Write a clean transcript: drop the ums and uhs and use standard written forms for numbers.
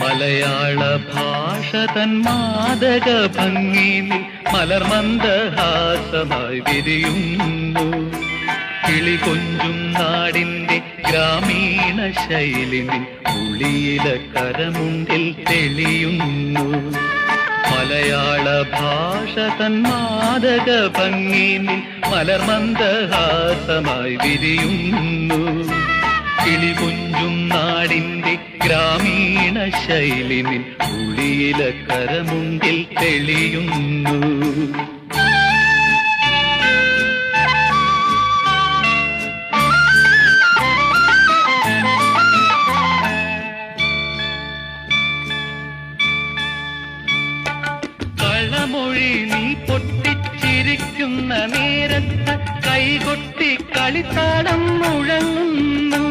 മലയാള ഭാഷ തൻ മാദക ഭംഗിയിൽ മലർമന്ദഹാസമായി വിരിയുന്നു. കിളികൊഞ്ചും നാടിന്റെ ഗ്രാമീണ ശൈലിനിൽ ഉളിയില കരമുണ്ടിൽ തെളിയുന്നു. മലയാള ഭാഷ തൻ മാദക ഭംഗിയിൽ മലർമന്ദഹാസമായി വിരിയുന്നു. കിളികൊഞ്ചും നാടിന്റെ ഗ്രാമീണ ശൈലിനിൽ ഉളിയില കരമുണ്ടിൽ തെളിയുന്നു. കളമൊഴി നീ പൊട്ടിച്ചിരിക്കുന്ന നേരത്ത് കൈകൊട്ടി കളിത്താളം മുഴങ്ങുന്നു.